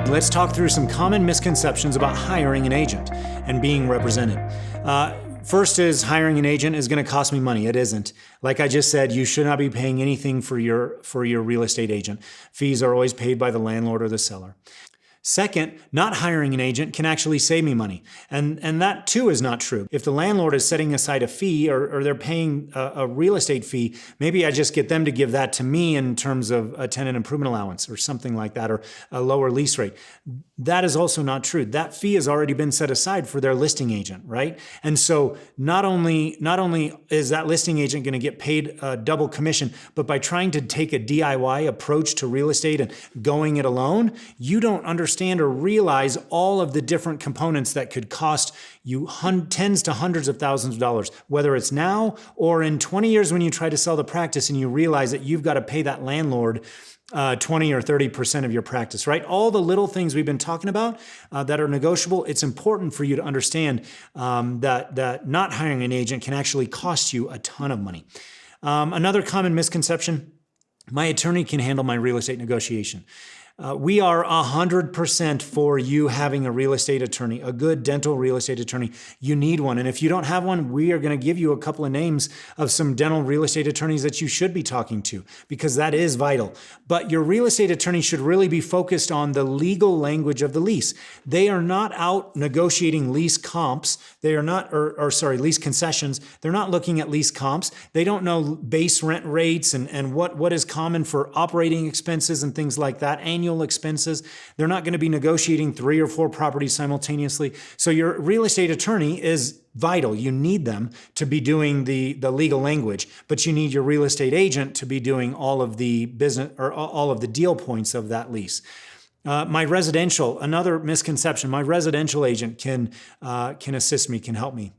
Let's talk through some common misconceptions about hiring an agent and being represented. First is hiring an agent is going to cost me money. It isn't. Like I just said, you should not be paying anything for your real estate agent. Fees are always paid by the landlord or the seller. Second, not hiring an agent can actually save me money. And that too is not true. If the landlord is setting aside a fee or they're paying a real estate fee, maybe I just get them to give that to me in terms of a tenant improvement allowance or something like that, or a lower lease rate. That is also not true. That fee has already been set aside for their listing agent, right? And so not only is that listing agent going to get paid a double commission, but by trying to take a DIY approach to real estate and going it alone, you don't understand or realize all of the different components that could cost you tens to hundreds of thousands of dollars, whether it's now or in 20 years when you try to sell the practice and you realize that you've got to pay that landlord 20 or 30% of your practice, right? All the little things we've been talking about that are negotiable, it's important for you to understand that not hiring an agent can actually cost you a ton of money. Another common misconception, my attorney can handle my real estate negotiation. We are 100% for you having a real estate attorney, a good dental real estate attorney. You need one. And if you don't have one, we are going to give you a couple of names of some dental real estate attorneys that you should be talking to, because that is vital. But your real estate attorney should really be focused on the legal language of the lease. They are not out negotiating lease comps. They are not, lease concessions. They're not looking at lease comps. They don't know base rent rates and what is common for operating expenses and things like that, annual expenses. They're not going to be negotiating 3 or 4 properties simultaneously. So your real estate attorney is vital. You need them to be doing the legal language, but you need your real estate agent to be doing all of the business or all of the deal points of that lease. Another misconception, my residential agent can assist me, can help me.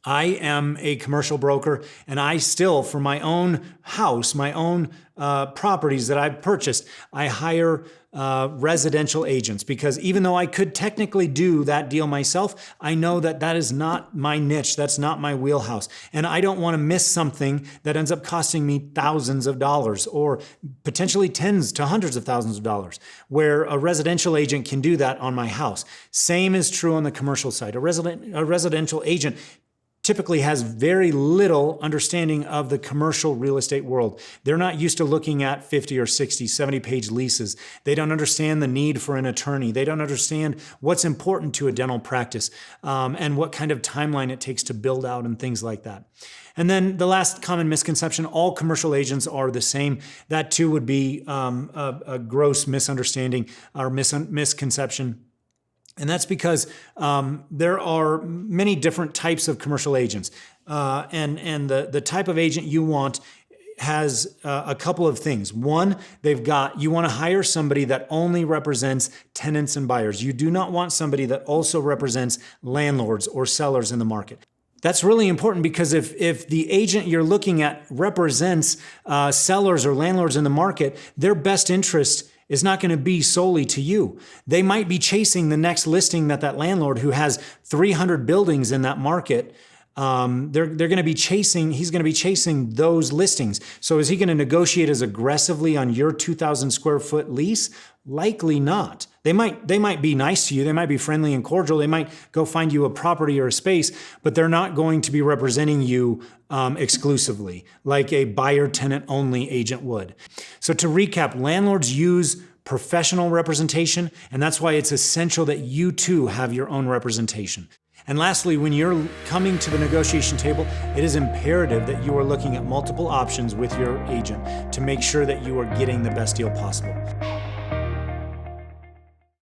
I am a commercial broker, and I still, for my own house, my own properties that I've purchased, I hire residential agents, because even though I could technically do that deal myself, I know that that is not my niche. That's not my wheelhouse. And I don't want to miss something that ends up costing me thousands of dollars or potentially tens to hundreds of thousands of dollars, where a residential agent can do that on my house. Same is true on the commercial side. A residential agent typically has very little understanding of the commercial real estate world. They're not used to looking at 50 or 60, 70-page leases. They don't understand the need for an attorney. They don't understand what's important to a dental practice and what kind of timeline it takes to build out and things like that. And then the last common misconception, all commercial agents are the same. That too would be a gross misunderstanding or misconception. And that's because there are many different types of commercial agents. And the type of agent you want has a couple of things. One, you want to hire somebody that only represents tenants and buyers. You do not want somebody that also represents landlords or sellers in the market. That's really important, because if the agent you're looking at represents sellers or landlords in the market, their best interest is not going to be solely to you. They might be chasing the next listing that landlord who has 300 buildings in that market. He's going to be chasing those listings. So is he going to negotiate as aggressively on your 2,000 square foot lease? Likely not. They might be nice to you. They might be friendly and cordial. They might go find you a property or a space, but they're not going to be representing you exclusively like a buyer-tenant only agent would. So to recap, landlords use professional representation, and that's why it's essential that you too have your own representation. And lastly, when you're coming to the negotiation table, it is imperative that you are looking at multiple options with your agent to make sure that you are getting the best deal possible.